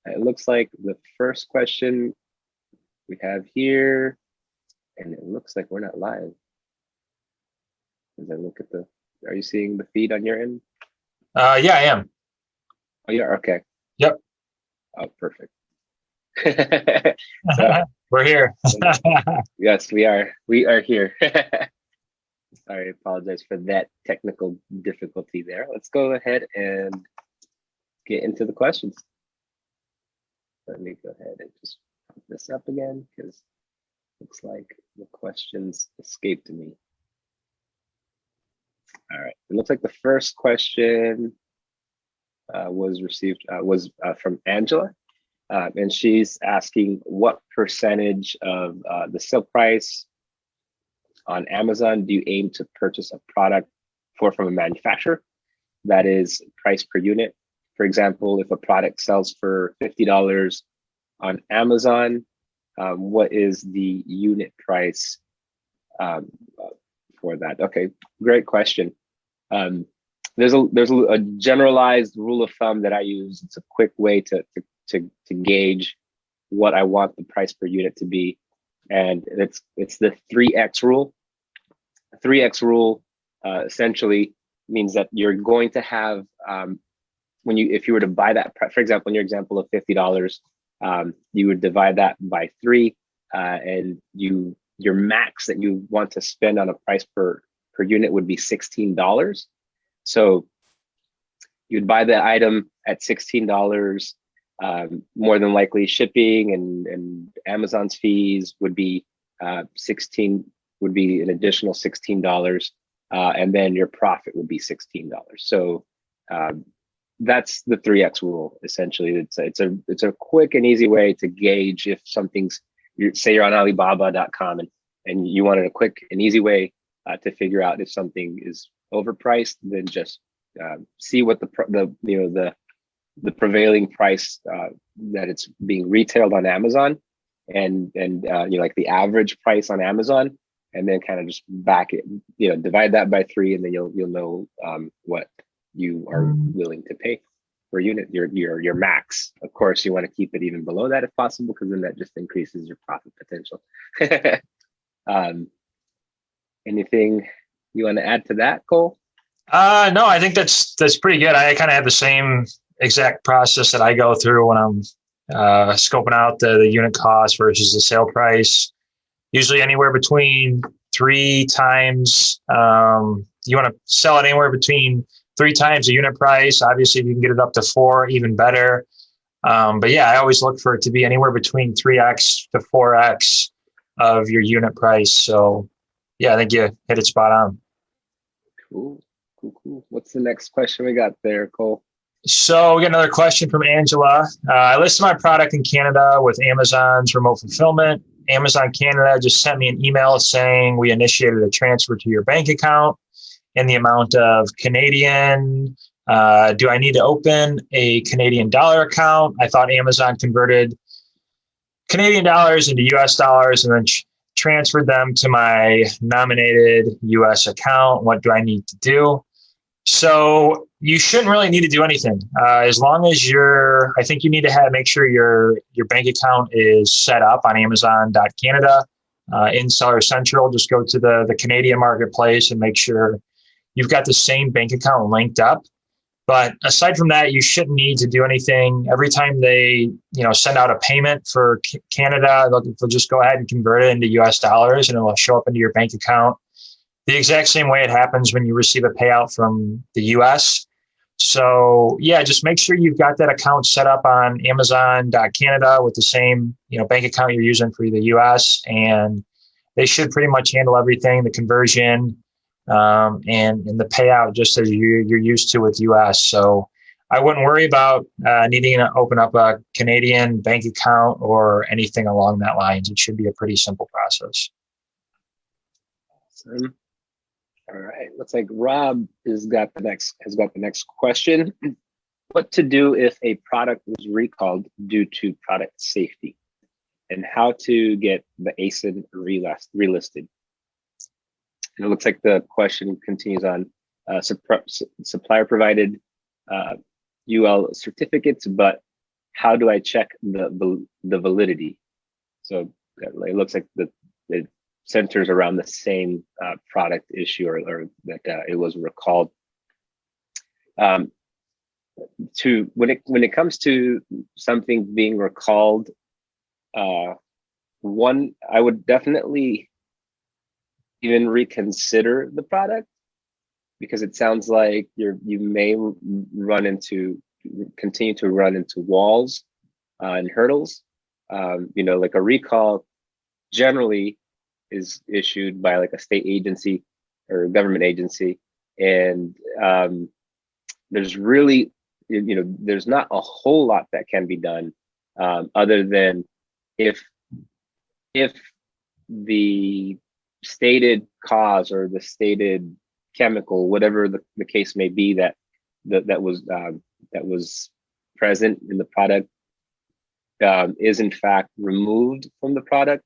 It looks like the first question we have here, and it looks like we're not live. As I look at are you seeing the feed on your end? Yeah, I am. Oh, yeah, okay. Yep. Oh, perfect. So, We're here. yes, we are. We are here. Sorry, I apologize for that technical difficulty there. Let's go ahead and get into the questions. Let me go ahead and just put this up again because looks like the questions escaped me. All right, it looks like the first question was received from Angela, and she's asking what percentage of the sale price on Amazon do you aim to purchase a product from a manufacturer? That is price per unit. For example, if a product sells for $50 on Amazon, what is the unit price for that? Okay, great question. There's a generalized rule of thumb that I use. It's a quick way to gauge what I want the price per unit to be, and it's the 3x rule. 3x rule essentially means that you're going to have if you were to buy that, for example, in your example of $50, you would divide that by 3, and your max that you want to spend on a price per unit would be $16. So you'd buy the item at $16. More than likely, shipping and Amazon's fees would be an additional $16, and then your profit would be $16. So that's the 3x rule. Essentially, it's a quick and easy way to gauge if something's. Say you're on Alibaba.com and you wanted a quick and easy way to figure out if something is overpriced. Then just see what the prevailing price that it's being retailed on Amazon, and like the average price on Amazon, and then kind of just back it, divide that by 3, and then you'll know what you are willing to pay per unit, your max. Of course, you want to keep it even below that if possible, because then that just increases your profit potential. Anything you want to add to that, Cole? No, I think that's pretty good. I kind of have the same exact process that I go through when I'm scoping out the unit cost versus the sale price. Usually anywhere between 3 times. You want to sell it anywhere between 3 times the unit price. Obviously, if you can get it up to 4, even better. But yeah, I always look for it to be anywhere between 3x to 4x of your unit price. So yeah, I think you hit it spot on. Cool. What's the next question we got there, Cole? So we got another question from Angela. I listed my product in Canada with Amazon's remote fulfillment. Amazon Canada just sent me an email saying we initiated a transfer to your bank account in the amount of Canadian. Do I need to open a Canadian dollar account? I thought Amazon converted Canadian dollars into US dollars and then transferred them to my nominated US account. What do I need to do? So you shouldn't really need to do anything as long as I think you need to make sure your bank account is set up on Amazon.Canada. In Seller Central, just go to the Canadian marketplace and make sure you've got the same bank account linked up. But aside from that, you shouldn't need to do anything. Every time they send out a payment for Canada, they'll just go ahead and convert it into US dollars and it'll show up into your bank account the exact same way it happens when you receive a payout from the US. So yeah, just make sure you've got that account set up on Amazon.Canada with the same bank account you're using for the US, and they should pretty much handle everything, the conversion and the payout, just as you're used to with US. So I wouldn't worry about needing to open up a Canadian bank account or anything along that lines. It should be a pretty simple process. Awesome. All right, looks like Rob has got the next question. What to do if a product is recalled due to product safety, and how to get the ASIN relisted? And it looks like the question continues on supplier provided UL certificates, but how do I check the validity? So it looks like it centers around the same product issue, or that it was recalled. When it comes to something being recalled, one, I would definitely even reconsider the product, because it sounds like you may continue to run into walls and hurdles. Like a recall generally is issued by like a state agency or government agency, and there's really, there's not a whole lot that can be done, other than if the stated cause or the stated chemical, whatever the case may be, that was present in the product is in fact removed from the product,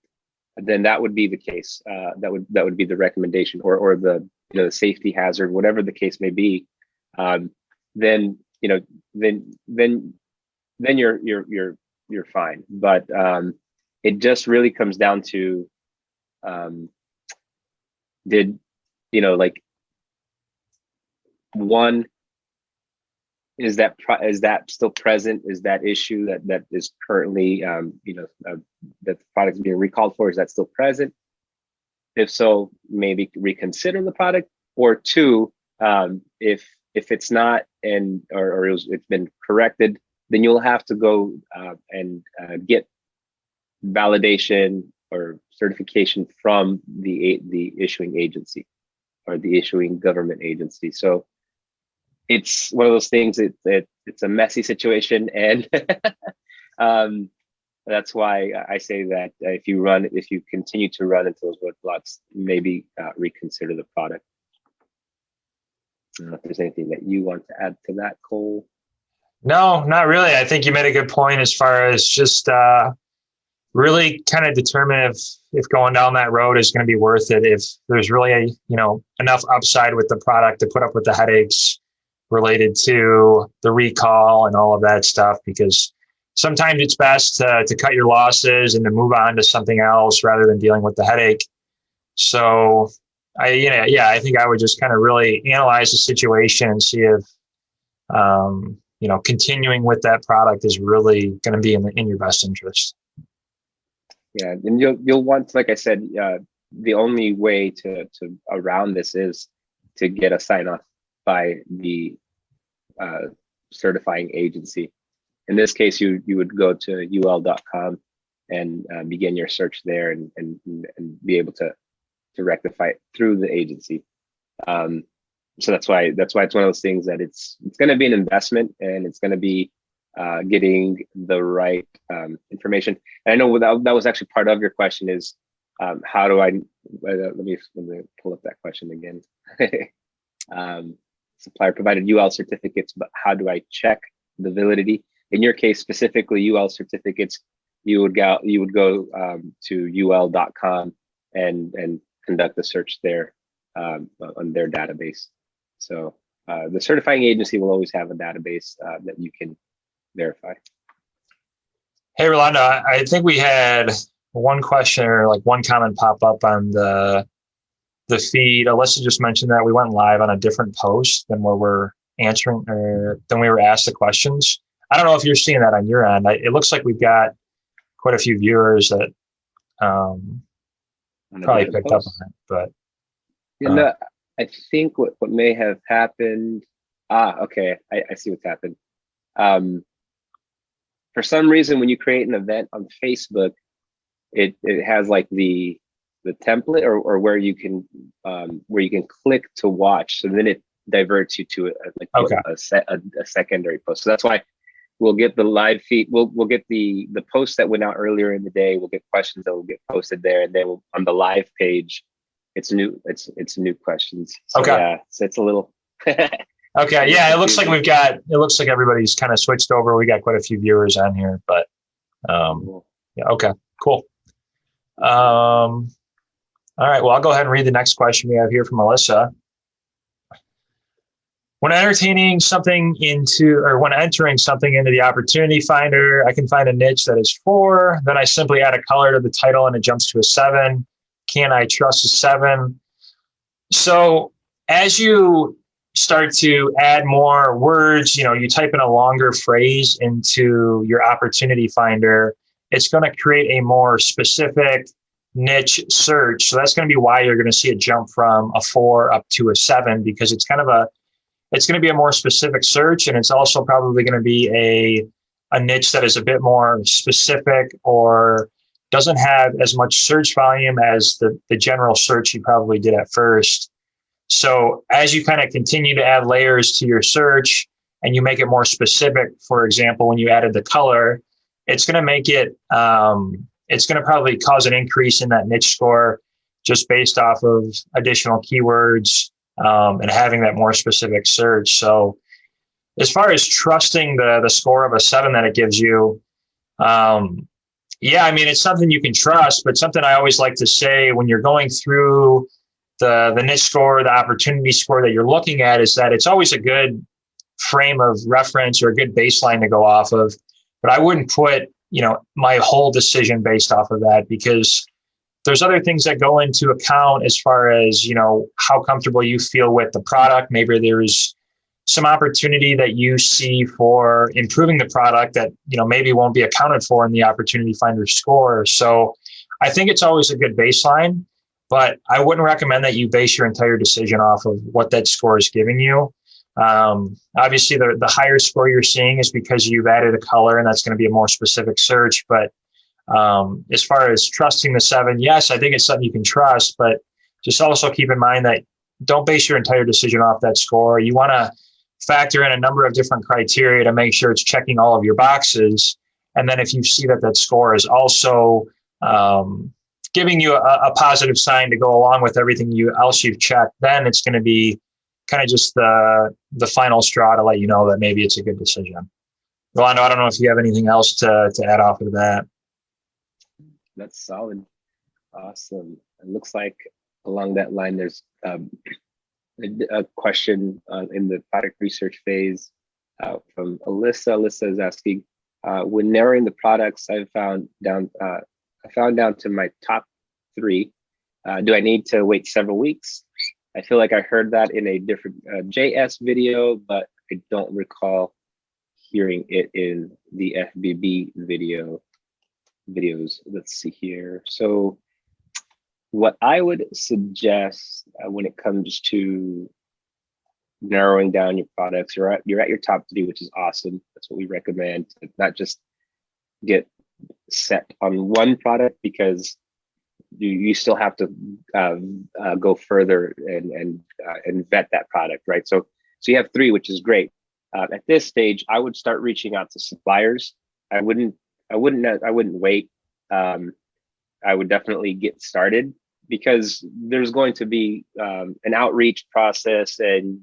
then that would be the case. That would be the recommendation, or the the safety hazard, whatever the case may be. Then you're fine. But it just really comes down to, did like, one, is that still present? Is that issue that is currently that the product is being recalled for, is that still present? If so, maybe reconsider the product. Or two, if it's not, or it's been corrected, then you'll have to go and get validation or certification from the issuing agency or the issuing government agency. So it's one of those things. It's a messy situation, and that's why I say that if you continue to run into those roadblocks, maybe reconsider the product. I don't know if there's anything that you want to add to that, Cole. No, not really. I think you made a good point as far as just really kind of determine if going down that road is going to be worth it. If there's really enough upside with the product to put up with the headaches related to the recall and all of that stuff, because sometimes it's best to cut your losses and to move on to something else rather than dealing with the headache. So I think I would just kind of really analyze the situation and see if continuing with that product is really going to be in your best interest. Yeah, and you'll want, like I said, the only way to around this is to get a sign off by the certifying agency. In this case, you would go to ul.com and begin your search there, and be able to rectify it through the agency. So that's why it's one of those things that it's going to be an investment, and it's going to be getting the right information. And I know that was actually part of your question is, how do I, let me pull up that question again. Supplier provided UL certificates, but how do I check the validity? In your case specifically, UL certificates, you would go to ul.com and conduct a search there on their database. So the certifying agency will always have a database that you can verify. Hey, Rolando, I think we had one question or like one comment pop up on the feed. Alyssa just mentioned that we went live on a different post than where we're answering, or than we were asked the questions. I don't know if you're seeing that on your end. It looks like we've got quite a few viewers that probably picked up on it, but I think what may have happened. Okay, I see what's happened. For some reason, when you create an event on Facebook, it has like the template or where you can click to watch. So then it diverts you to a secondary post. So that's why we'll get the live feed. We'll get the post that went out earlier in the day. We'll get questions that will get posted there, and then on the live page, it's new questions. So, okay. Yeah, so it's a little. Okay. Yeah. It looks like everybody's kind of switched over. We got quite a few viewers on here, but yeah. Okay, cool. All right. Well, I'll go ahead and read the next question we have here from Melissa. when entertaining something into, or when entering something into the opportunity finder, I can find a niche that is 4. Then I simply add a color to the title and it jumps to a 7. Can I trust a 7? So as you start to add more words, you type in a longer phrase into your opportunity finder, it's going to create a more specific niche search. So that's going to be why you're going to see it jump from a 4 up to a 7, because it's going to be a more specific search. And it's also probably going to be a niche that is a bit more specific or doesn't have as much search volume as the general search you probably did at first. So as you kind of continue to add layers to your search and you make it more specific, for example, when you added the color, it's going to make it, it's going to probably cause an increase in that niche score just based off of additional keywords and having that more specific search. So as far as trusting the score of a 7 that it gives you, yeah, I mean, it's something you can trust, but something I always like to say when you're going through the niche score, the opportunity score that you're looking at, is that it's always a good frame of reference or a good baseline to go off of. But I wouldn't put, my whole decision based off of that, because there's other things that go into account as far as, how comfortable you feel with the product. Maybe there's some opportunity that you see for improving the product that, maybe won't be accounted for in the opportunity finder score. So I think it's always a good baseline, but I wouldn't recommend that you base your entire decision off of what that score is giving you. Obviously, the higher score you're seeing is because you've added a color, and that's going to be a more specific search. But as far as trusting the 7, yes, I think it's something you can trust, but just also keep in mind that don't base your entire decision off that score. You want to factor in a number of different criteria to make sure it's checking all of your boxes. And then if you see that score is also giving you a positive sign to go along with everything else you've checked, then it's going to be kind of just the final straw to let you know that maybe it's a good decision. Rolando, I don't know if you have anything else to add off of that. That's solid. Awesome. It looks like along that line, there's a question in the product research phase from Alyssa. Alyssa is asking, when narrowing the products I found down to my top 3, do I need to wait several weeks? I feel like I heard that in a different JS video, but I don't recall hearing it in the FBB videos. Let's see here. So what I would suggest when it comes to narrowing down your products, you're at your top 3, which is awesome. That's what we recommend. Not just get set on one product, because you still have to go further and vet that product, right? So you have 3, which is great. At this stage, I would start reaching out to suppliers. I wouldn't wait. I would definitely get started, because there's going to be an outreach process, and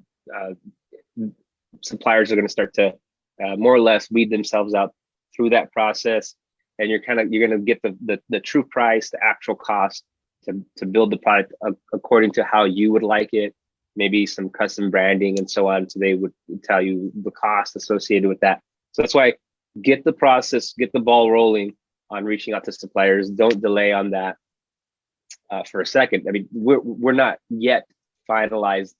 suppliers are going to start to more or less weed themselves out through that process. And you're going to get the true price, the actual cost to build the product according to how you would like it, maybe some custom branding and so on. So they would tell you the cost associated with that. So that's why get the process, get the ball rolling on reaching out to suppliers. Don't delay on that for a second. I mean, we're not yet finalized.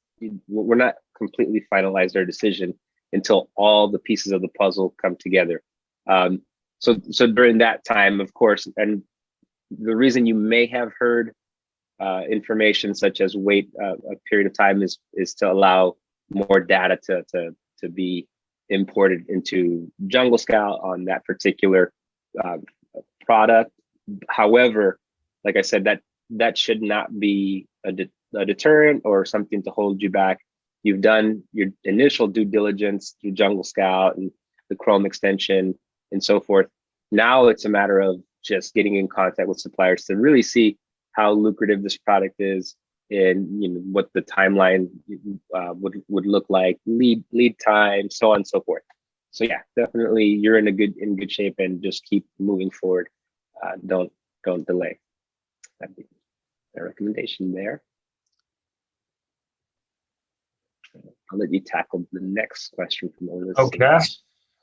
We're not completely finalized our decision until all the pieces of the puzzle come together. So during that time, of course, and the reason you may have heard information such as wait a period of time is to allow more data to be imported into Jungle Scout on that particular product. However, like I said, that should not be a deterrent or something to hold you back. You've done your initial due diligence through Jungle Scout and the Chrome extension and so forth. Now it's a matter of just getting in contact with suppliers to really see how lucrative this product is, and what the timeline would look like, lead time, so on and so forth. So yeah, definitely you're in good shape, and just keep moving forward. Don't delay. That'd be a recommendation there. I'll let you tackle the next question from Alyssa. Okay.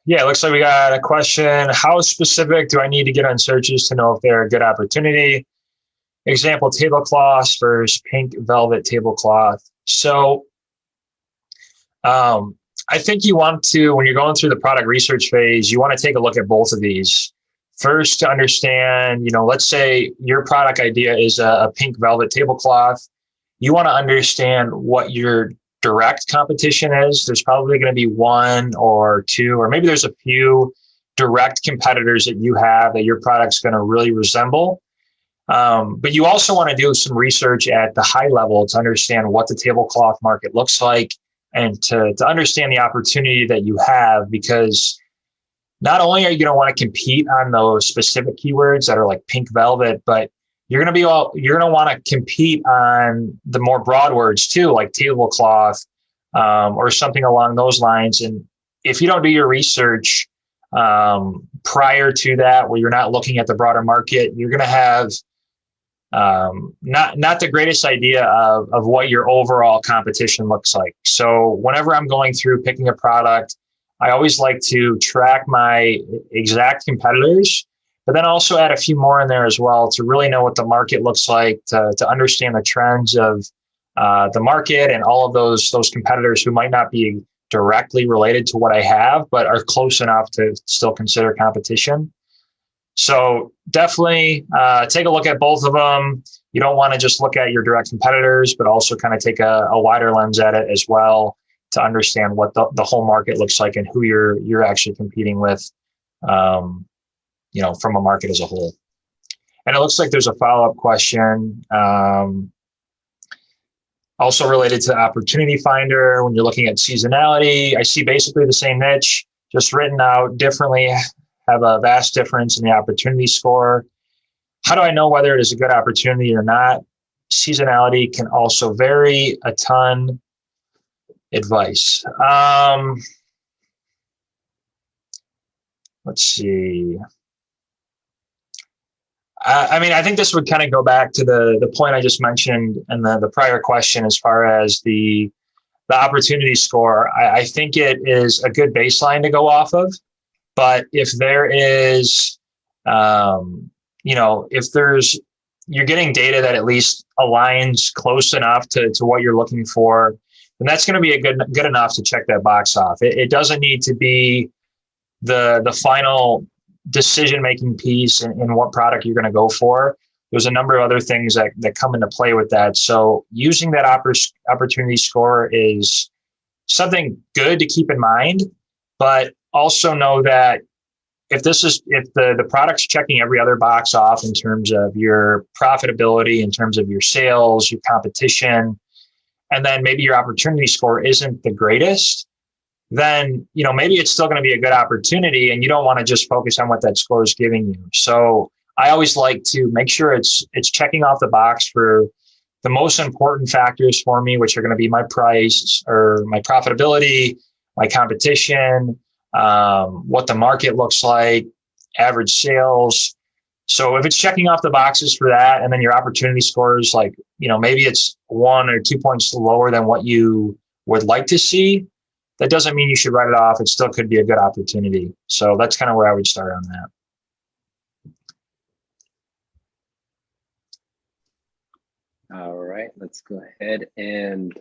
Yeah, it looks like we got a question. How specific do I need to get on searches to know if they're a good opportunity? Example, tablecloths versus pink velvet tablecloth. So I think you want to, when you're going through the product research phase, you want to take a look at both of these. First, to understand, let's say your product idea is a pink velvet tablecloth. You want to understand what your direct competition is. There's probably going to be one or two, or maybe there's a few direct competitors that you have that your product's going to really resemble. But you also want to do some research at the high level to understand what the tablecloth market looks like and to understand the opportunity that you have, because not only are you going to want to compete on those specific keywords that are like pink velvet, but you're going to want to compete on the more broad words too, like tablecloth, or something along those lines. And if you don't do your research prior to that, where you're not looking at the broader market, you're going to have not the greatest idea of what your overall competition looks like. So whenever I'm going through picking a product, I always like to track my exact competitors, but then also add a few more in there as well to really know what the market looks like, to understand the trends of the market and all of those competitors who might not be directly related to what I have, but are close enough to still consider competition. So definitely take a look at both of them. You don't want to just look at your direct competitors, but also kind of take a wider lens at it as well to understand what the whole market looks like and who you're actually competing with, from a market as a whole. And it looks like there's a follow-up question also related to Opportunity Finder. When you're looking at seasonality, I see basically the same niche, just written out differently, have a vast difference in the opportunity score. How do I know whether it is a good opportunity or not? Seasonality can also vary a ton. Advice. Let's see. I think this would kind of go back to the point I just mentioned in the prior question as far as the opportunity score. I think it is a good baseline to go off of. But if there is, you're getting data that at least aligns close enough to what you're looking for, then that's going to be a good enough to check that box off. It doesn't need to be the final decision-making piece in what product you're going to go for. There's a number of other things that come into play with that. So using that opportunity score is something good to keep in mind, but also know that if the product's checking every other box off in terms of your profitability, in terms of your sales, your competition, and then maybe your opportunity score isn't the greatest, then maybe it's still going to be a good opportunity, and you don't want to just focus on what that score is giving you. So I always like to make sure it's checking off the box for the most important factors for me, which are going to be my price or my profitability, my competition, what the market looks like, average sales. So if it's checking off the boxes for that, and then your opportunity score is like, maybe it's 1 or 2 points lower than what you would like to see, that doesn't mean you should write it off. It still could be a good opportunity. So that's kind of where I would start on that. All right, let's go ahead and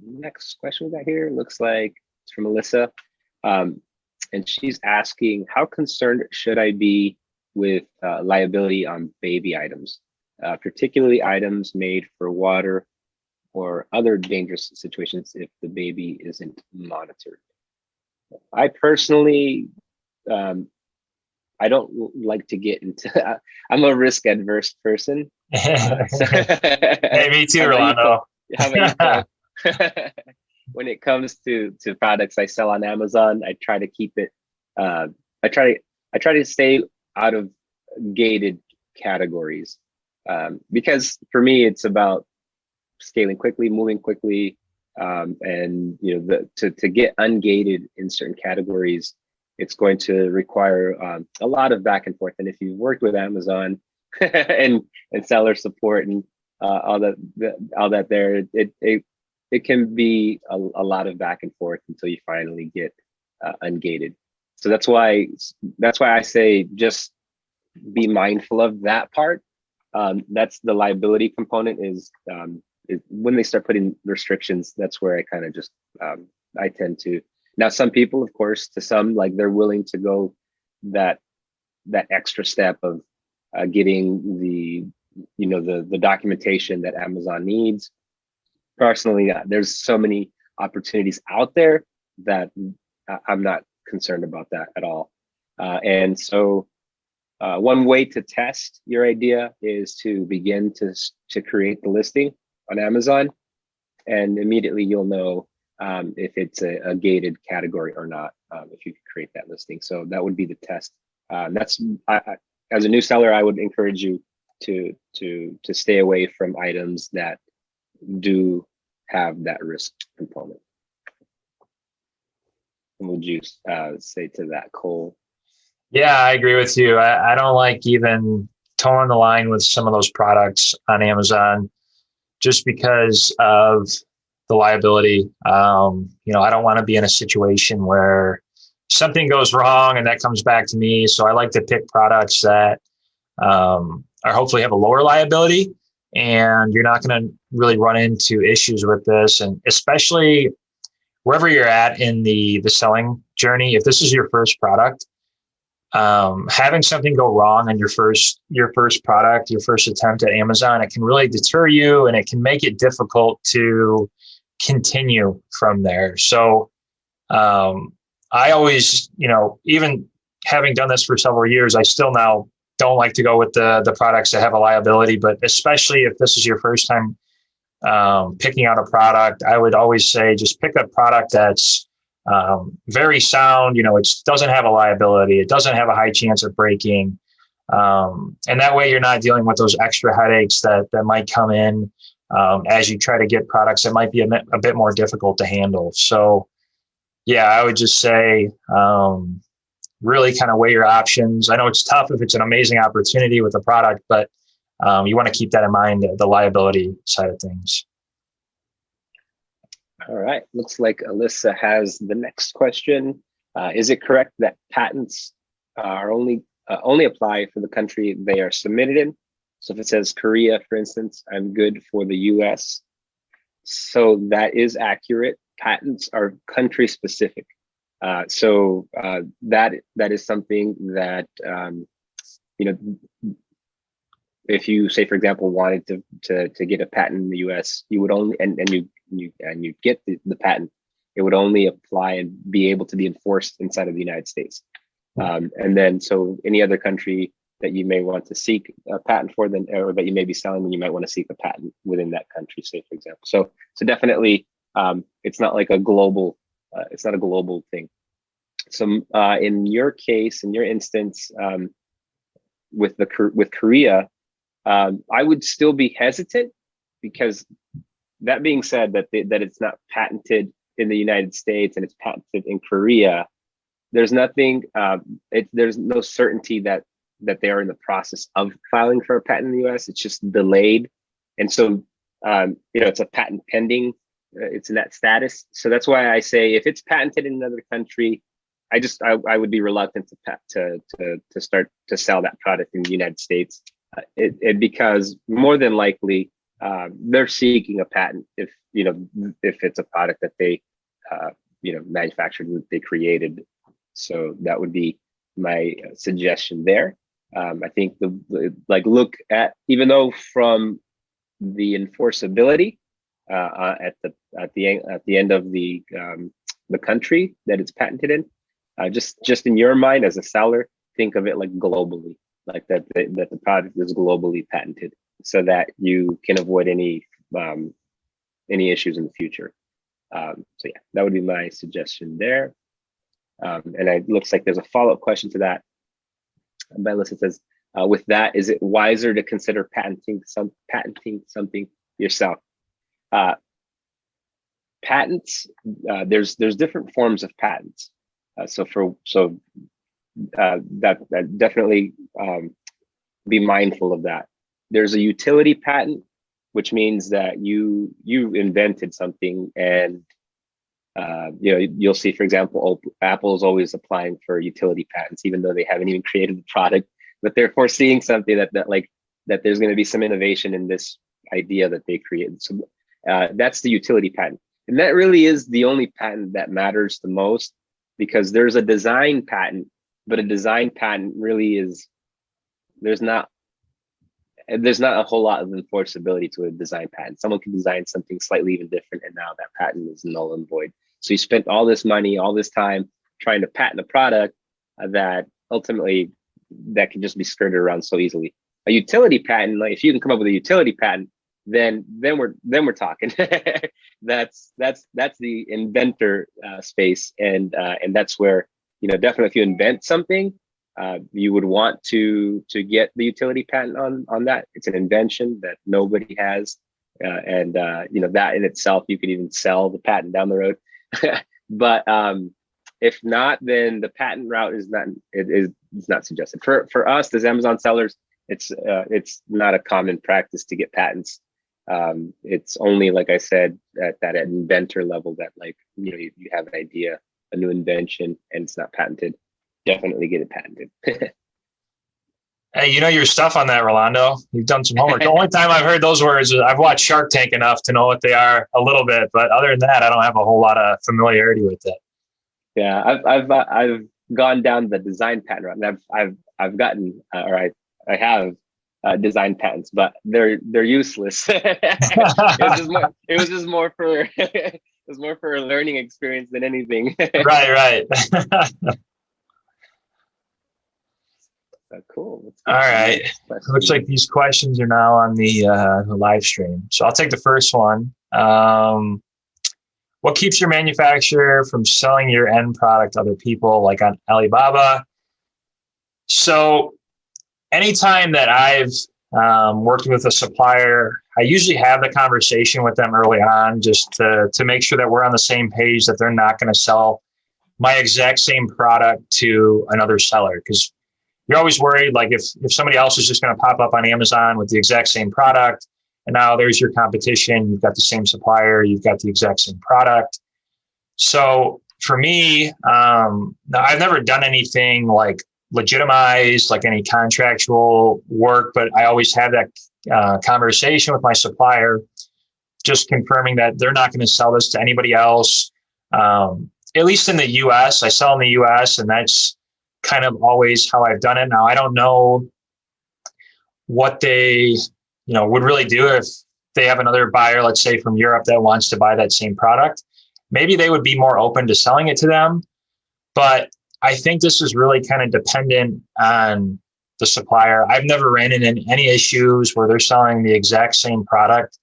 next question we got here looks like it's from Alyssa. And she's asking, how concerned should I be with liability on baby items, particularly items made for water or other dangerous situations if the baby isn't monitored? I personally, I don't like to get into, I'm a risk adverse person. Hey, me too, Rolando. How about you? When it comes to products I sell on Amazon, I try to keep it. I try to stay out of gated categories, because for me it's about scaling quickly, moving quickly, and to get ungated in certain categories, it's going to require a lot of back and forth. And if you've worked with Amazon and seller support and all that there, it can be a lot of back and forth until you finally get ungated. So that's why I say just be mindful of that part. That's the liability component is when they start putting restrictions. That's where I kind of just I tend to. Now, some people, of course, to some, like, they're willing to go that extra step of getting the documentation that Amazon needs. Personally, there's so many opportunities out there that I'm not concerned about that at all. And so one way to test your idea is to begin to create the listing on Amazon, and immediately you'll know if it's a gated category or not, if you create that listing. So that would be the test. As a new seller, I would encourage you to stay away from items that do have that risk component. What would you say to that, Cole? Yeah, I agree with you. I don't like even toeing the line with some of those products on Amazon just because of the liability. I don't want to be in a situation where something goes wrong and that comes back to me. So I like to pick products that are hopefully have a lower liability, and you're not going to really run into issues with this. And especially wherever you're at in the selling journey, if this is your first product, having something go wrong on your first product, your first attempt at Amazon, it can really deter you, and it can make it difficult to continue from there. So I always, even having done this for several years, I still now don't like to go with the products that have a liability, but especially if this is your first time picking out a product, I would always say just pick a product that's very sound. It doesn't have a liability. It doesn't have a high chance of breaking. And that way you're not dealing with those extra headaches that might come in as you try to get products that might be a bit more difficult to handle. So yeah, I would just say really kind of weigh your options. I know it's tough if it's an amazing opportunity with a product, but you want to keep that in mind, the liability side of things. All right, looks like Alyssa has the next question. Is it correct that patents are only apply for the country they are submitted in? So if it says Korea, for instance, I'm good for the US. So that is accurate. Patents are country specific. So that is something that, if you say, for example, wanted to get a patent in the US, you would only, and you get the patent, it would only apply and be able to be enforced inside of the United States. And then, so any other country that you may want to seek a patent for, then, or that you may be selling, then you might want to seek a patent within that country, say, for example. So definitely, it's not like a global, it's not a global thing. So in your case, in your instance, with Korea, I would still be hesitant, because that being said, that it's not patented in the United States and it's patented in Korea, there's nothing, there's no certainty that they are in the process of filing for a patent in the US. It's just delayed. And so, it's a patent pending, it's in that status. So that's why I say, if it's patented in another country, I would be reluctant to start to sell that product in the United States. Because more than likely, they're seeking a patent if it's a product that they manufactured, that they created. So that would be my suggestion there. I think look at, even though from the enforceability at the end of the country that it's patented in, just in your mind as a seller, think of it like globally, like that the product is globally patented, so that you can avoid any issues in the future. So yeah, that would be my suggestion there. And it looks like there's a follow-up question to that. By Alyssa, says, with that, is it wiser to consider patenting something yourself? Patents, there's different forms of patents. That definitely be mindful of that. There's a utility patent, which means that you invented something. And you'll see, for example, Apple's always applying for utility patents, even though they haven't even created the product, but they're foreseeing something that there's going to be some innovation in this idea that they created. So that's the utility patent. And that really is the only patent that matters the most, because there's a design patent, but a design patent really is, there's not a whole lot of enforceability to a design patent. Someone can design something slightly even different, and now that patent is null and void. So you spent all this money, all this time trying to patent a product that ultimately that can just be skirted around so easily. A utility patent, like if you can come up with a utility patent, then we're talking. that's the inventor space, and that's where, definitely if you invent something, you would want to get the utility patent on that. It's an invention that nobody has, and that in itself, you could even sell the patent down the road. But if not, then the patent route is not suggested for us as Amazon sellers. It's not a common practice to get patents. It's only, like I said, at that inventor level that, like, you have an idea, a new invention, and it's not patented. Definitely get it patented. Hey, you know your stuff on that, Rolando. You've done some homework. The only time I've heard those words is I've watched Shark Tank enough to know what they are a little bit, but other than that, I don't have a whole lot of familiarity with it. Yeah, I've gone down the design patent route, and I've gotten, I have design patents, but they're useless. It was just more for it was more for a learning experience than anything. Right. Cool. All right. Looks like these questions are now on the live stream. So I'll take the first one. What keeps your manufacturer from selling your end product to other people, like on Alibaba? So anytime that I've worked with a supplier, I usually have the conversation with them early on, just to make sure that we're on the same page, that they're not going to sell my exact same product to another seller. Because you're always worried, like if somebody else is just going to pop up on Amazon with the exact same product, and now there's your competition, you've got the same supplier, you've got the exact same product. So for me, now I've never done anything like legitimized, like any contractual work, but I always have that conversation with my supplier, just confirming that they're not going to sell this to anybody else. At least in the US, I sell in the US, and that's kind of always how I've done it. Now, I don't know what they, would really do if they have another buyer, let's say from Europe, that wants to buy that same product. Maybe they would be more open to selling it to them. But I think this is really kind of dependent on the supplier. I've never ran into any issues where they're selling the exact same product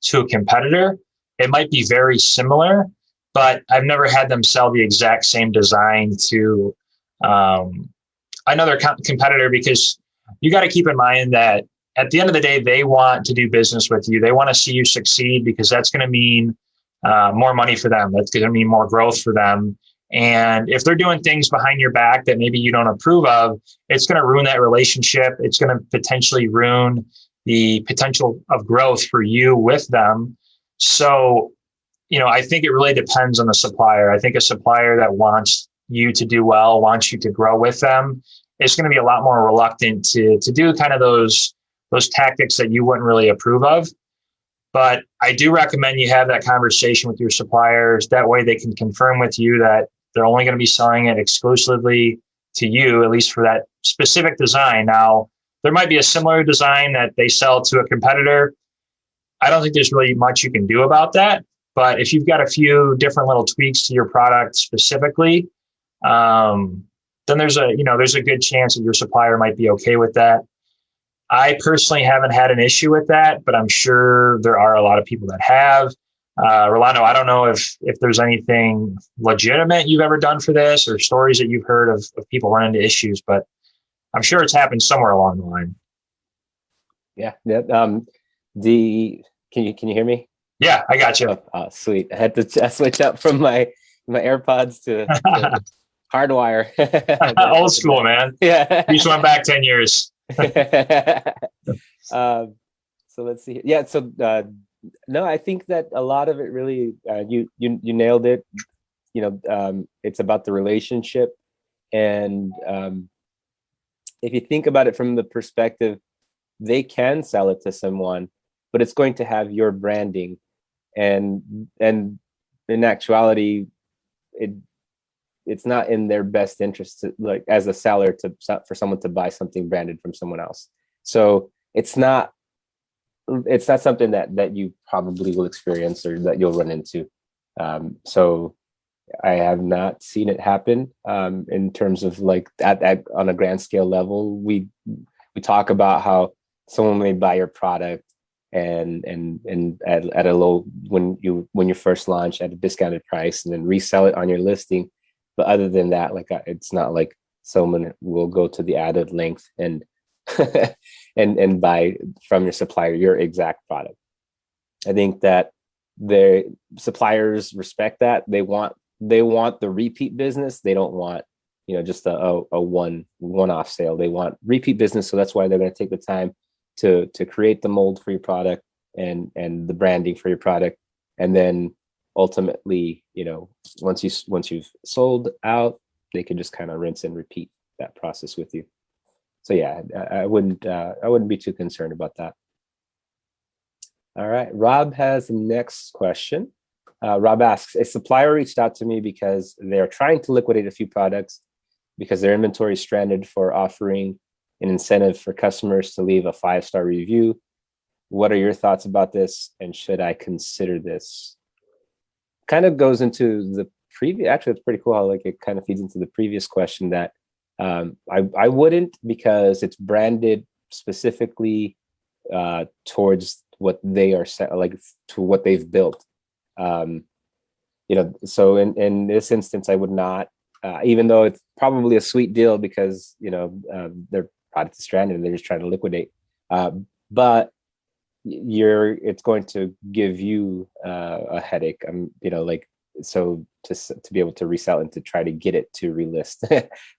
to a competitor. It might be very similar, but I've never had them sell the exact same design to another competitor, because you got to keep in mind that at the end of the day, they want to do business with you. They want to see you succeed, because that's going to mean more money for them. That's going to mean more growth for them. And if they're doing things behind your back that maybe you don't approve of, it's going to ruin that relationship. It's going to potentially ruin the potential of growth for you with them. So, I think it really depends on the supplier. I think a supplier that wants you to do well, wants you to grow with them, is going to be a lot more reluctant to do kind of those tactics that you wouldn't really approve of. But I do recommend you have that conversation with your suppliers. That way they can confirm with you that they're only going to be selling it exclusively to you, at least for that specific design. Now, there might be a similar design that they sell to a competitor. I don't think there's really much you can do about that. But if you've got a few different little tweaks to your product specifically, then there's a good chance that your supplier might be okay with that. I personally haven't had an issue with that, but I'm sure there are a lot of people that have. Rolando, I don't know if there's anything legitimate you've ever done for this, or stories that you've heard of people running into issues, but I'm sure it's happened somewhere along the line. Yeah. Can you hear me? Yeah, I got you. Oh, sweet. I had to switch up from my AirPods to hardwire. Old school, man. Yeah. You just went back 10 years. So let's see. Yeah. So no, I think that a lot of it really, you nailed it. It's about the relationship. And if you think about it from the perspective, they can sell it to someone, but it's going to have your branding. And in actuality, it's not in their best interest to, like, as a seller, for someone to buy something branded from someone else. So it's not something that you probably will experience or that you'll run into. So I have not seen it happen in terms of like at on a grand scale level. We talk about how someone may buy your product and at a low, when you first launch, at a discounted price, and then resell it on your listing. But other than that, like, it's not like someone will go to the added length and and buy from your supplier your exact product. I think that their suppliers respect that. They want the repeat business. They don't want, just a one-off sale. They want repeat business. So that's why they're going to take the time to create the mold for your product and the branding for your product. And then ultimately, once you've sold out, they can just kind of rinse and repeat that process with you. So yeah, I wouldn't be too concerned about that. All right, Rob has the next question. Rob asks, a supplier reached out to me because they're trying to liquidate a few products because their inventory is stranded, for offering an incentive for customers to leave a 5-star review. What are your thoughts about this, and should I consider this? Kind of goes into the previous, actually, it's pretty cool how, like, it kind of feeds into the previous question that I wouldn't, because it's branded specifically towards what they are like, to what they've built. So in this instance, I would not, even though it's probably a sweet deal because their product is stranded and they're just trying to liquidate. But it's going to give you a headache. So to be able to resell and to try to get it to relist,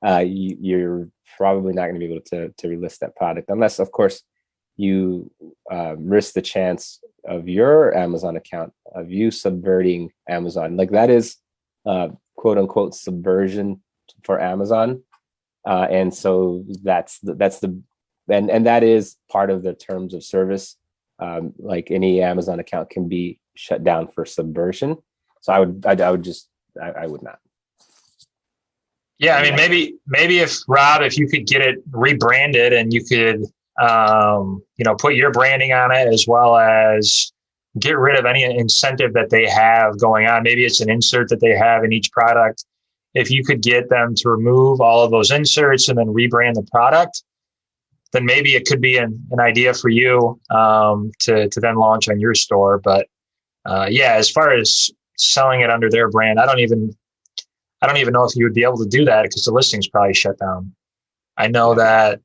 you're probably not going to be able to relist that product, unless, of course, you risk the chance of your Amazon account, of you subverting Amazon. Like, that is quote unquote subversion for Amazon. And so that's the and that is part of the terms of service. Like, any Amazon account can be shut down for subversion. So I would not. Yeah, I mean, maybe if Rob, if you could get it rebranded and you could, put your branding on it, as well as get rid of any incentive that they have going on. Maybe it's an insert that they have in each product. If you could get them to remove all of those inserts and then rebrand the product, then maybe it could be an idea for you to then launch on your store. But as far as selling it under their brand, I don't even know if you would be able to do that, because the listing's probably shut down. I know that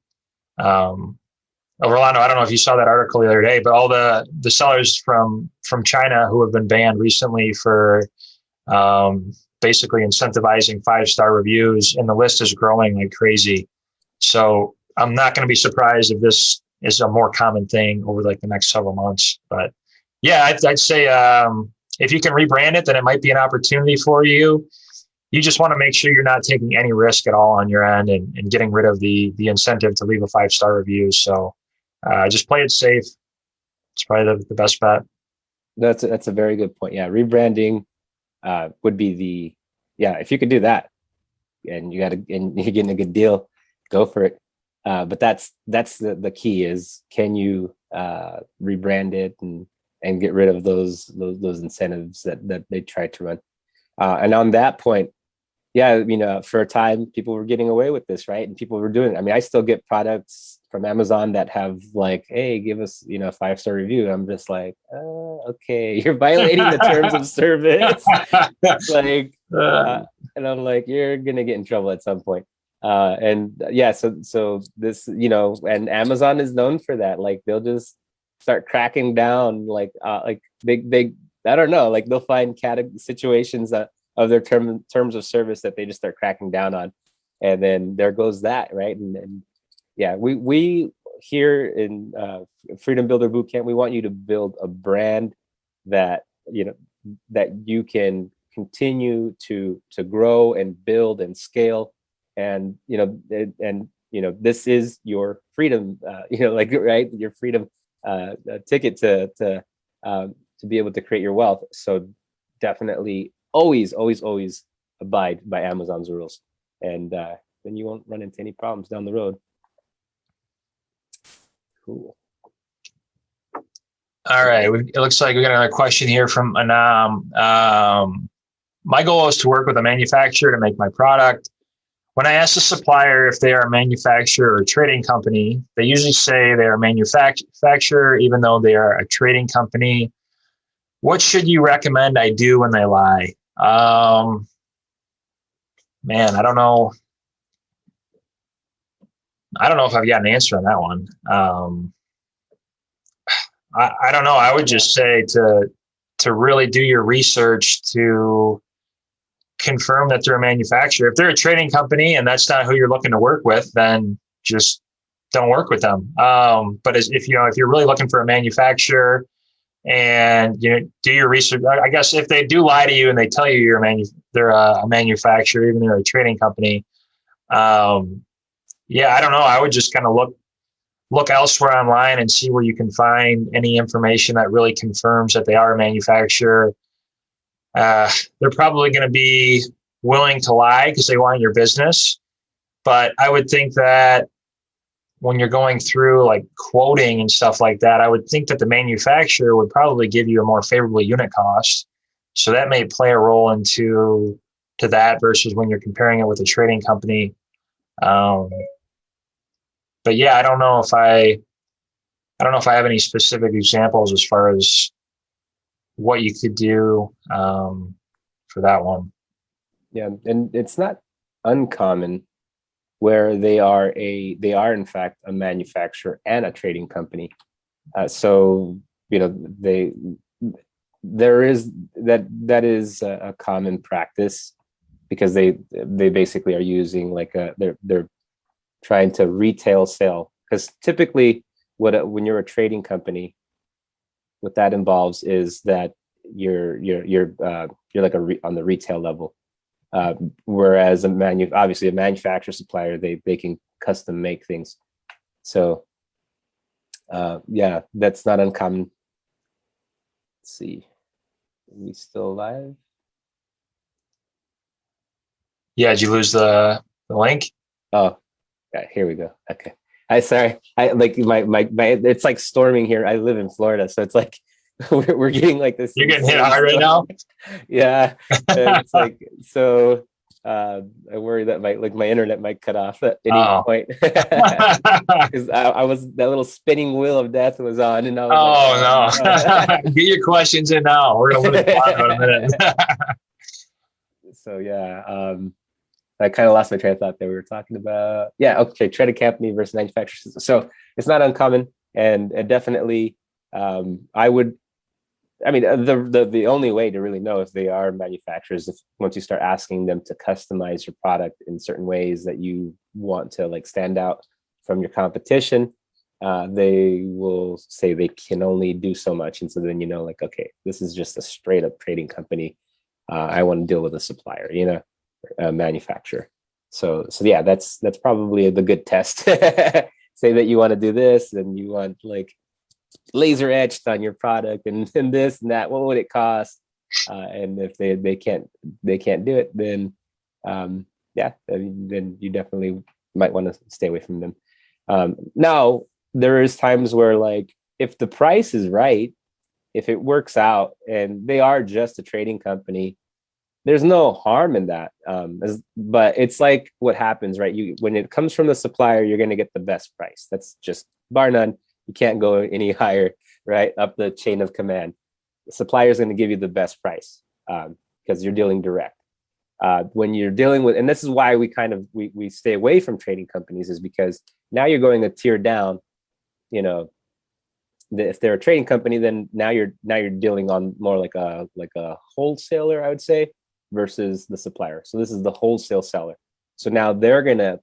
Rolando, I don't know if you saw that article the other day, but all the sellers from China who have been banned recently for basically incentivizing 5-star reviews, and the list is growing like crazy. So I'm not going to be surprised if this is a more common thing over like the next several months. But yeah, I'd say if you can rebrand it, then it might be an opportunity for you. You just want to make sure you're not taking any risk at all on your end and getting rid of the incentive to leave a 5-star review. So just play it safe. It's probably the best bet. That's a very good point. Yeah, rebranding would be if you could do that, and you're getting a good deal, go for it. But that's the key, is, can you rebrand it and get rid of those incentives that they try to run. And on that point, for a time, people were getting away with this, right? And people were doing it. I mean, I still get products from Amazon that have like, hey, give us, a 5-star review. I'm just like, okay, you're violating the terms of service. Like, and I'm like, you're gonna get in trouble at some point. So this, and Amazon is known for that. Like, they'll just start cracking down, like they I don't know, like, they'll find situations of their terms of service that they just start cracking down on, and then there goes that, right? And we here in Freedom Builder Bootcamp, we want you to build a brand that that you can continue to grow and build and scale, and this is your freedom, right, your freedom ticket to be able to create your wealth. So definitely always abide by Amazon's rules, and then you won't run into any problems down the road. Cool. All right. It looks like we got another question here from Anam. My goal is to work with a manufacturer to make my product. When I ask the supplier if they are a manufacturer or a trading company, they usually say they are a manufacturer, even though they are a trading company. What should you recommend I do when they lie? Man, I don't know. I don't know if I've got an answer on that one. I don't know. I would just say to really do your research to confirm that they're a manufacturer. If they're a trading company and that's not who you're looking to work with, then just don't work with them. But if you're really looking for a manufacturer and do your research, I guess if they do lie to you and they tell you they're a manufacturer, even though they're a trading company, I don't know. I would just kind of look elsewhere online and see where you can find any information that really confirms that they are a manufacturer. They're probably going to be willing to lie because they want your business. But I would think that when you're going through like quoting and stuff like that, I would think that the manufacturer would probably give you a more favorable unit cost. So that may play a role into that versus when you're comparing it with a trading company. But yeah, I don't know if I have any specific examples as far as what you could do for that one. Yeah, and it's not uncommon where they are in fact a manufacturer and a trading company. So there is that is a common practice, because they basically are using like they're trying to retail sell, because typically when you're a trading company, what that involves is that you're like on the retail level, whereas obviously a manufacturer supplier, they can custom make things. So that's not uncommon. Let's see, are we still live? Yeah, did you lose the link? Oh, yeah, here we go. Okay. Sorry. I like my it's like storming here. I live in Florida, so it's like we're getting like this. You're getting hit hard right now? Yeah. It's like, so I worry that my internet might cut off at any point. Because I was, that little spinning wheel of death was on, and I was no. Get your questions in now. We're gonna limit the in a minute. So yeah. I kind of lost my train of thought there. We were talking about, trading company versus manufacturer. So it's not uncommon, and definitely, the only way to really know if they are manufacturers, if once you start asking them to customize your product in certain ways that you want to like stand out from your competition, they will say they can only do so much, and so then like, okay, this is just a straight up trading company. I want to deal with a supplier, manufacturer. So yeah, that's probably the good test. Say that you want to do this, and you want like laser etched on your product, and this and that. What would it cost? And if they can't do it, then then you definitely might want to stay away from them. Now there is times where, like, if the price is right, if it works out, and they are just a trading company, there's no harm in that. But it's like what happens, right? When it comes from the supplier, you're going to get the best price. That's just bar none. You can't go any higher, right? Up the chain of command. The supplier is going to give you the best price because you're dealing direct. When you're dealing with, and this is why we stay away from trading companies, is because now you're going a tier down. If they're a trading company, then now you're dealing on more like a wholesaler, I would say, versus the supplier. So this is the wholesale seller. So now they're gonna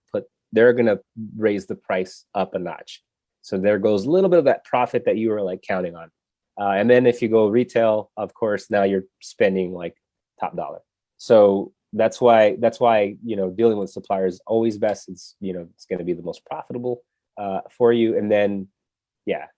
raise the price up a notch. So there goes a little bit of that profit that you were like counting on. And then if you go retail, of course, now you're spending like top dollar. So that's why, dealing with suppliers is always best. It's, it's going to be the most profitable for you. And then,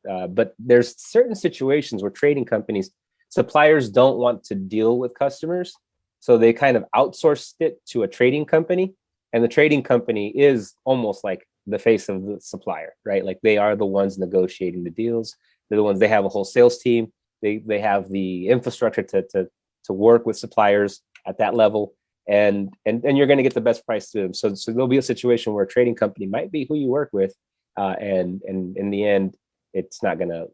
but there's certain situations where trading companies, suppliers don't want to deal with customers. So they kind of outsourced it to a trading company. And the trading company is almost like the face of the supplier, right? Like they are the ones negotiating the deals. They're the ones, they have a whole sales team. They have the infrastructure to work with suppliers at that level. And you're going to get the best price to them. So there'll be a situation where a trading company might be who you work with. And in the end, it's not going to,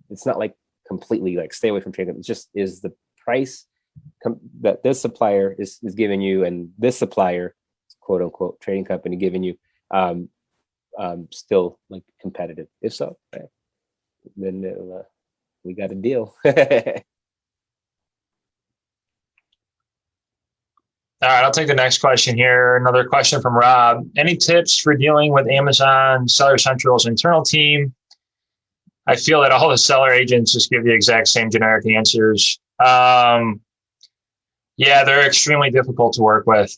it's not like completely like stay away from trading. It just is the price that this supplier is giving you, and this supplier, quote unquote, trading company giving you, still like competitive. If so, right, then we got a deal. All right, I'll take the next question here. Another question from Rob. Any tips for dealing with Amazon Seller Central's internal team? I feel that all the seller agents just give the exact same generic answers. Yeah, they're extremely difficult to work with.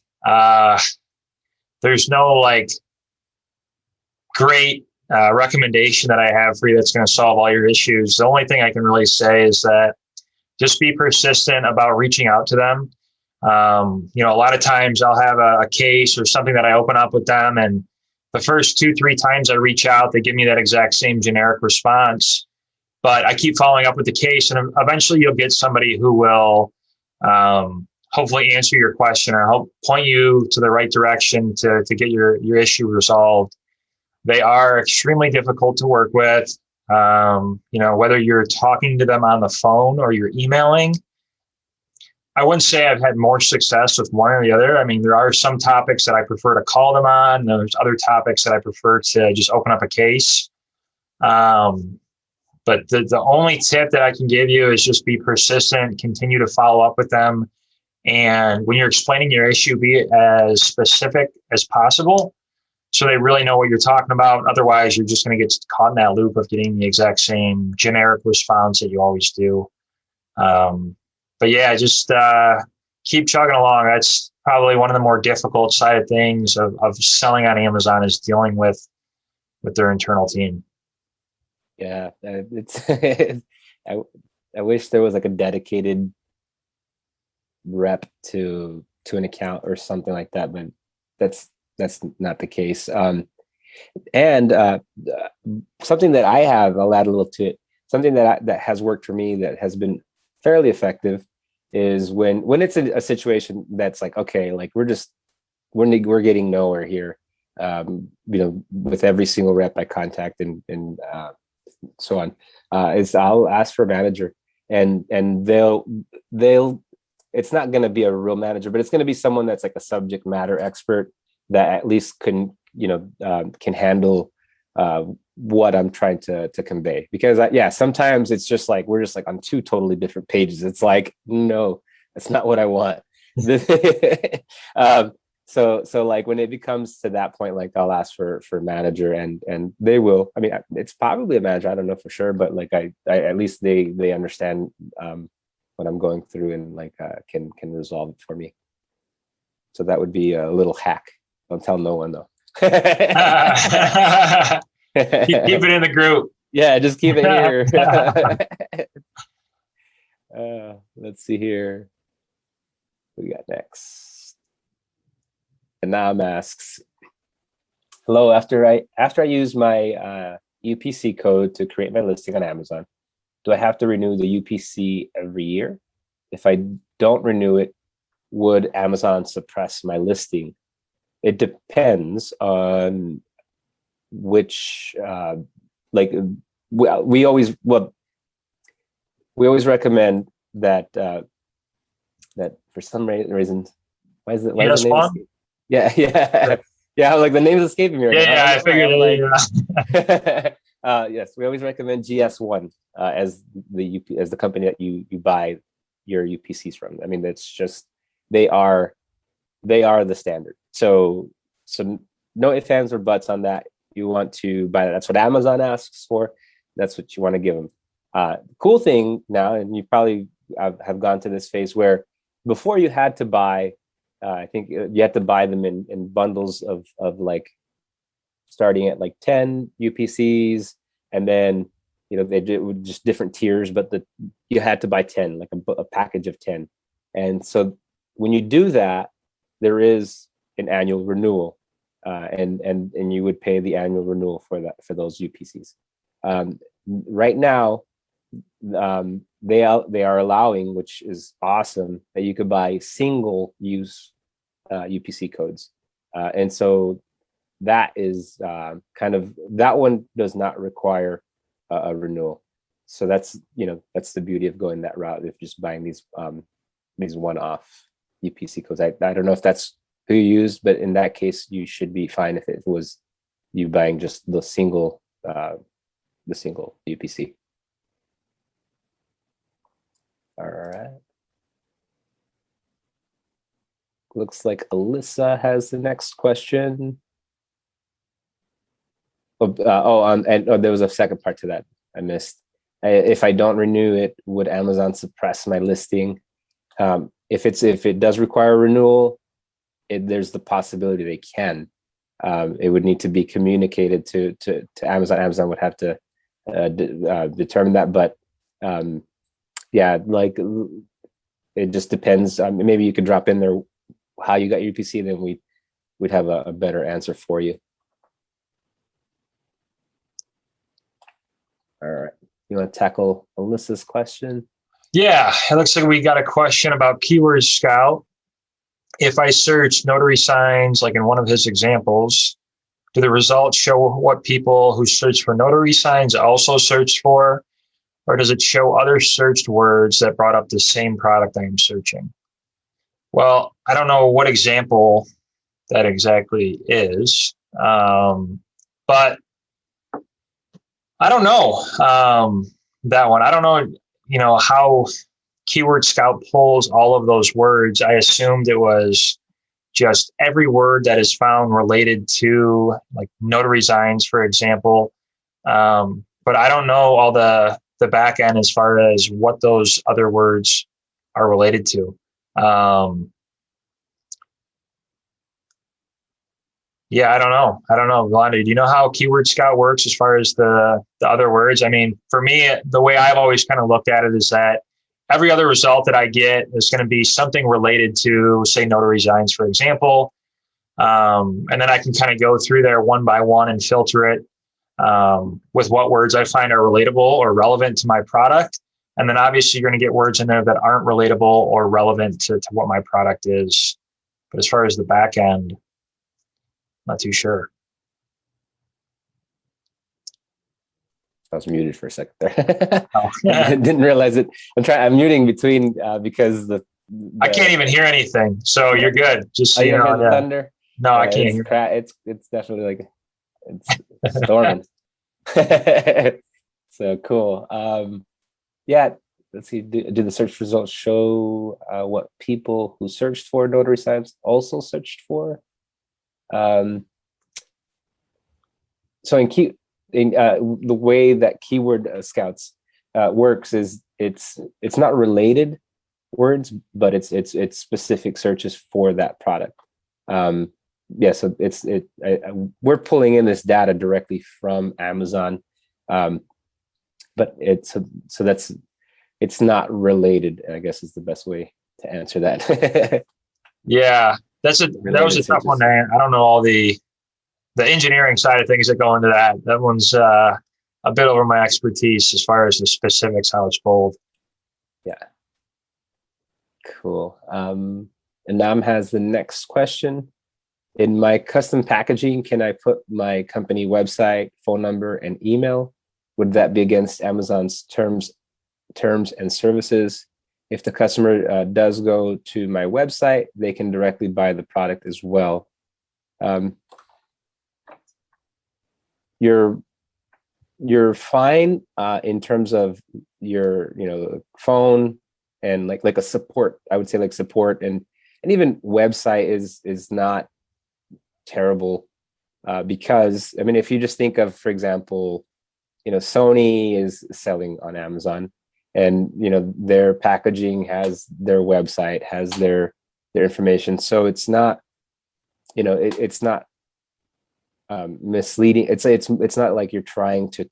There's no like great recommendation that I have for you that's going to solve all your issues. The only thing I can really say is that just be persistent about reaching out to them. A lot of times I'll have a case or something that I open up with them, and the first 2-3 times I reach out, they give me that exact same generic response. But I keep following up with the case, and eventually you'll get somebody who will hopefully answer your question or help point you to the right direction to get your issue resolved. They are extremely difficult to work with. Whether you're talking to them on the phone or you're emailing, I wouldn't say I've had more success with one or the other. I mean, there are some topics that I prefer to call them on. There's other topics that I prefer to just open up a case. But the only tip that I can give you is just be persistent, continue to follow up with them. And when you're explaining your issue, be as specific as possible so they really know what you're talking about. Otherwise, you're just going to get caught in that loop of getting the exact same generic response that you always do. But yeah, just keep chugging along. That's probably one of the more difficult side of things of selling on Amazon, is dealing with their internal team. Yeah, it's I wish there was like a dedicated rep to an account or something like that, but that's not the case. And something that I have, I'll add a little to it. Something that has worked for me that has been fairly effective is when it's a situation that's like, okay, like we're getting nowhere here, with every single rep I contact and so on, is I'll ask for a manager, and they'll it's not going to be a real manager, but it's going to be someone that's like a subject matter expert that at least can handle what I'm trying to convey. Because sometimes it's just like we're just like on two totally different pages. It's like, no, that's not what I want. So like when it becomes to that point, like I'll ask for manager, and they will. I mean, it's probably a manager. I don't know for sure, but like I at least they understand what I'm going through, and like can resolve it for me. So that would be a little hack. Don't tell no one though. Keep it in the group. Yeah, just keep it here. Let's see here. What we got next? Anam asks, hello, after I use my UPC code to create my listing on Amazon, do I have to renew the UPC every year? If I don't renew it, would Amazon suppress my listing? It depends on which, we always recommend that that for some reason, why is the name escaping? Yeah, like the name is escaping me right now. I figured. Yes, we always recommend GS1 as the company that you buy your UPCs from. I mean, that's just they are the standard. So no ifs, ands, or buts on that. you want to buy that. That's what Amazon asks for. That's what you want to give them. Cool thing now, and you probably have gone to this phase where before you had to buy, I think you had to buy them in bundles of like starting at like 10 UPCs, and then they did with just different tiers, but you had to buy 10, like a package of 10. And so when you do that, there is an annual renewal, and you would pay the annual renewal for those UPCs. Right now, they are allowing, which is awesome, that you could buy single use UPC codes, and so that is kind of, that one does not require a renewal. So that's the beauty of going that route, if just buying these one-off UPC codes. I don't know if that's who you use, but in that case, you should be fine if it was you buying just the single UPC. All right. Looks like Alyssa has the next question. There was a second part to that I missed. If I don't renew it, would Amazon suppress my listing? If it does require a renewal, there's the possibility they can. It would need to be communicated to Amazon. Amazon would have to determine that, but yeah, like it just depends. Maybe you could drop in there how you got your UPC, then we'd have a better answer for you. All right, you want to tackle Alyssa's question? Yeah, it looks like we got a question about Keyword Scout. If I search notary signs, like in one of his examples, do the results show what people who search for notary signs also searched for, or does it show other searched words that brought up the same product I am searching? Well, I don't know what example that exactly is, but I don't know that one. I don't know, how Keyword Scout pulls all of those words. I assumed it was just every word that is found related to like notary signs, for example. But I don't know all the back end as far as what those other words are related to. Yeah, I don't know. Rolando, do you know how Keyword Scout works as far as the other words? I mean, for me, the way I've always kind of looked at it is that every other result that I get is going to be something related to, say, notary signs, for example. And then I can kind of go through there one by one and filter it with what words I find are relatable or relevant to my product. And then obviously you're going to get words in there that aren't relatable or relevant to what my product is. But as far as the back end, not too sure. I was muted for a second there. Oh. Didn't realize it. I'm muting between because I can't even hear anything, so you're good. Just so you know, hear the thunder? No, I can't hear. It's definitely like it's storming. So cool. Yeah, let's see. Do the search results show what people who searched for notary signs also searched for? So in the way that Keyword Scouts works is it's not related words, but it's specific searches for that product. Yeah, so we're pulling in this data directly from Amazon, but it's not related, I guess is the best way to answer that. Yeah, that was a tough one, man. I don't know all the engineering side of things that go into that. That one's a bit over my expertise as far as the specifics, how it's pulled. Yeah. Cool. Anam has the next question. In my custom packaging, can I put my company website, phone number, and email? Would that be against Amazon's terms and services? If the customer does go to my website, they can directly buy the product as well. You're fine in terms of your phone and like a support. I would say like support and even website is not terrible because I mean, if you just think of, for example, Sony is selling on Amazon, and their packaging has their website, has their information, so it's not it's not misleading. It's not like you're trying to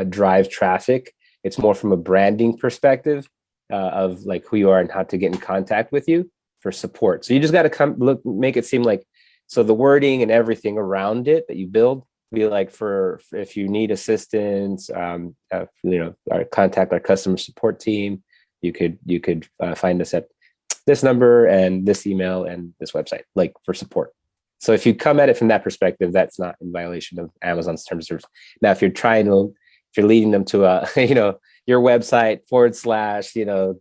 drive traffic. It's more from a branding perspective of like who you are and how to get in contact with you for support. So you just got to make it seem like, so the wording and everything around it that you build be like, for if you need assistance, contact our customer support team. You could find us at this number and this email and this website, like for support. So if you come at it from that perspective, that's not in violation of Amazon's terms of service. Now, if you're leading them to a, your website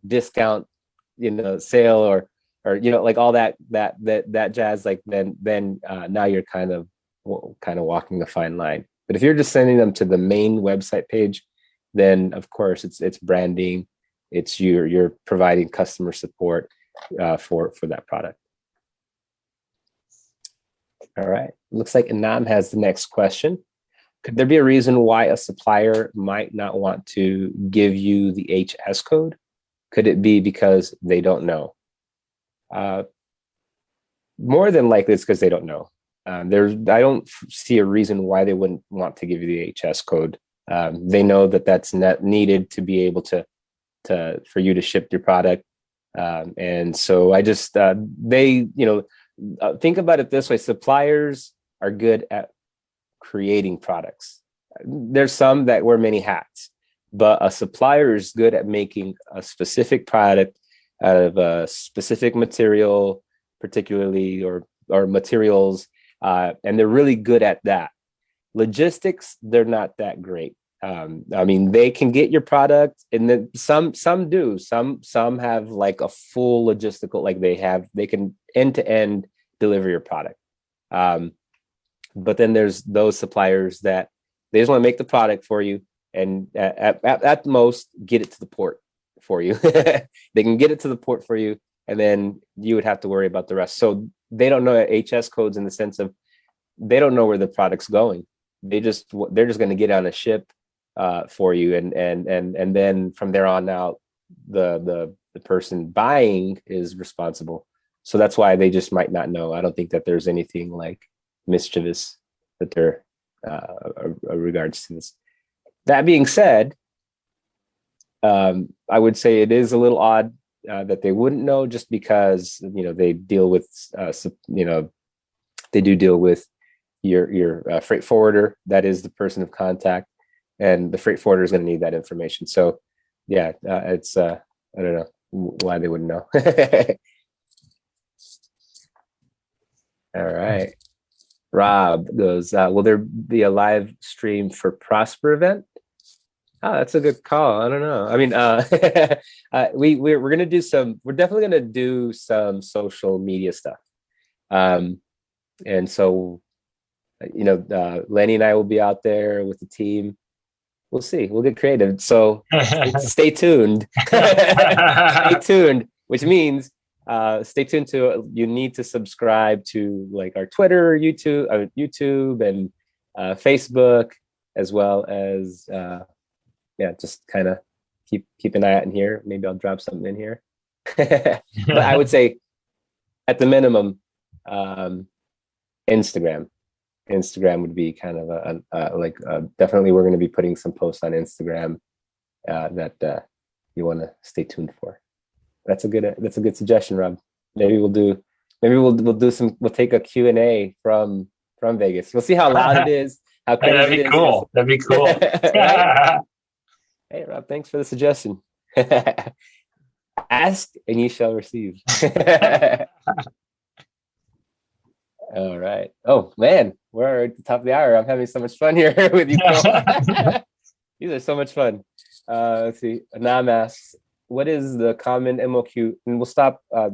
/ discount, sale or like all that jazz, like then now you're kind of walking the fine line. But if you're just sending them to the main website page, then of course it's branding. It's you're providing customer support for that product. All right. Looks like Anam has the next question. Could there be a reason why a supplier might not want to give you the HS code? Could it be because they don't know? More than likely, it's because they don't know. I don't see a reason why they wouldn't want to give you the HS code. They know that that's not needed to be able for you to ship your product. And so I just, think about it this way. Suppliers are good at creating products. There's some that wear many hats, but a supplier is good at making a specific product out of a specific material, particularly, or materials. And they're really good at that. Logistics, they're not that great. I mean, they can get your product, and then some do. Some have like a full logistical, like they can end to end deliver your product. But then there's those suppliers that they just want to make the product for you, and at most get it to the port for you. They can get it to the port for you, and then you would have to worry about the rest. So they don't know HS codes in the sense of they don't know where the product's going. They're just going to get on a ship for you, and then from there on out, the person buying is responsible. So that's why they just might not know. I don't think that there's anything like mischievous that they're regards to this. That being said, I would say it is a little odd that they wouldn't know, just because they deal with they do deal with your freight forwarder. That is the person of contact, and the freight forwarder is going to need that information. So yeah, it's I don't know why they wouldn't know. All right. Rob goes, will there be a live stream for Prosper event? Oh, that's a good call. I don't know. I mean, we're gonna do we're definitely gonna do some social media stuff. And so, Lenny and I will be out there with the team. We'll see. We'll get creative. So stay tuned. Stay tuned, which means stay tuned you need to subscribe to like our Twitter, YouTube and Facebook, as well as just kind of keep an eye out in here. Maybe I'll drop something in here. But I would say at the minimum, Instagram would be kind of definitely we're going to be putting some posts on Instagram that you want to stay tuned for. That's a good suggestion, Rob. Maybe we'll take a Q&A from Vegas. We'll see how loud it is, how crazy That'd be cool. That'd be cool. Right? Hey, Rob, thanks for the suggestion. Ask and you shall receive. All right. Oh man, we're at the top of the hour. I'm having so much fun here with you. These are so much fun. Let's see. Anam asks, what is the common MOQ? And we'll stop. I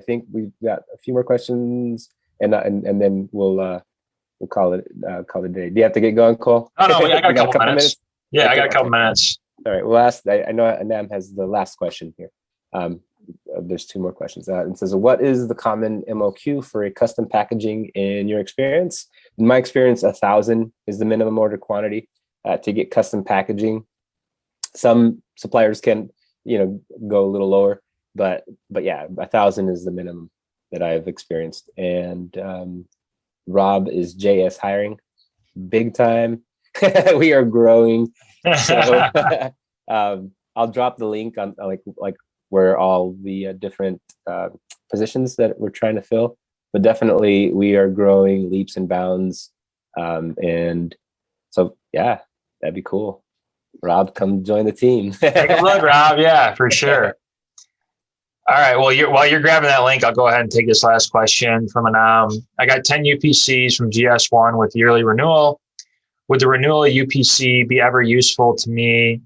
think we've got a few more questions, and then we'll call it a day. Do you have to get going, Cole? Oh no, I got a couple minutes. Yeah, I got a couple minutes. All right. We'll ask. I know Anam has the last question here. There's two more questions. It says, what is the common MOQ for a custom packaging in your experience? in my experience, 1,000 is the minimum order quantity to get custom packaging. Some suppliers can, go a little lower, but yeah, 1,000 is the minimum that I've experienced. And Rob is JS hiring big time. We are growing. So I'll drop the link on like where all the different positions that we're trying to fill. But definitely we are growing leaps and bounds. And so, yeah, that'd be cool. Rob, come join the team. Take a look, Rob. Yeah, for sure. All right. Well, while you're grabbing that link, I'll go ahead and take this last question from Anam. I got 10 UPCs from GS1 with yearly renewal. Would the renewal UPC be ever useful to me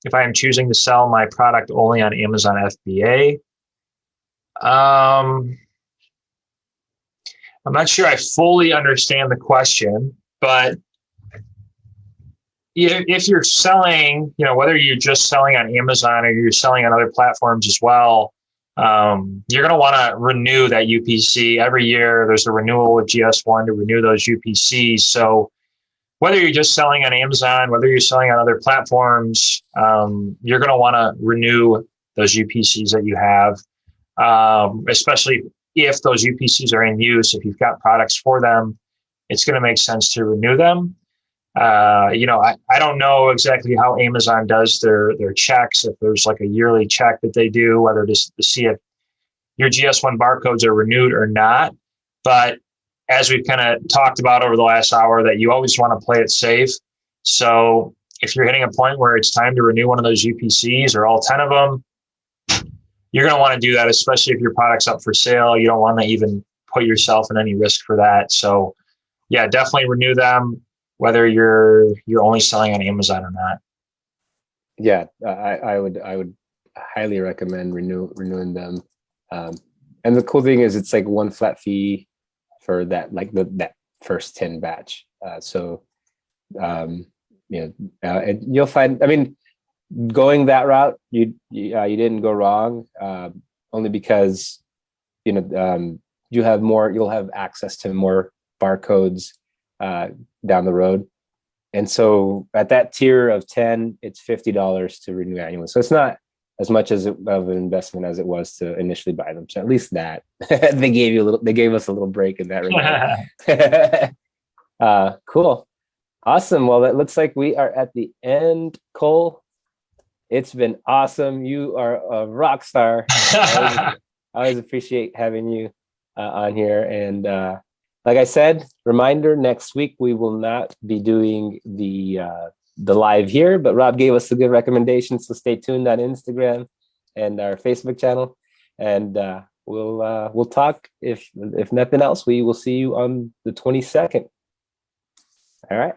if I am choosing to sell my product only on Amazon FBA? I'm not sure I fully understand the question, but if you're selling, whether you're just selling on Amazon or you're selling on other platforms as well, you're going to want to renew that UPC every year. There's a renewal with GS1 to renew those UPCs. So whether you're just selling on Amazon, whether you're selling on other platforms, you're going to want to renew those UPCs that you have, especially if those UPCs are in use. If you've got products for them, it's going to make sense to renew them. I don't know exactly how Amazon does their checks, if there's like a yearly check that they do, whether to see if your GS1 barcodes are renewed or not. But as we've kind of talked about over the last hour, that you always want to play it safe. So if you're hitting a point where it's time to renew one of those UPCs or all 10 of them, you're going to want to do that, especially if your product's up for sale. You don't want to even put yourself in any risk for that. So yeah, definitely renew them, whether you're only selling on Amazon or not. Yeah, I would highly recommend renewing them. And the cool thing is it's like one flat fee for that, like that first 10 batch. And you'll find, I mean, going that route, you didn't go wrong, only because, you'll have access to more barcodes down the road. And so at that tier of 10, it's $50 to renew annually. So it's not as much of an investment as it was to initially buy them. So at least that they gave us a little break in that regard. Cool. Awesome. Well, it looks like we are at the end, Cole. It's been awesome. You are a rock star. I always appreciate having you on here. And like I said, reminder, next week we will not be doing the live here, but Rob gave us a good recommendation, so stay tuned on Instagram and our Facebook channel, and we'll talk. If nothing else, we will see you on the 22nd. All right,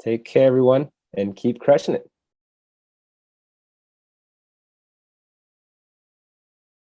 take care, everyone, and keep crushing it.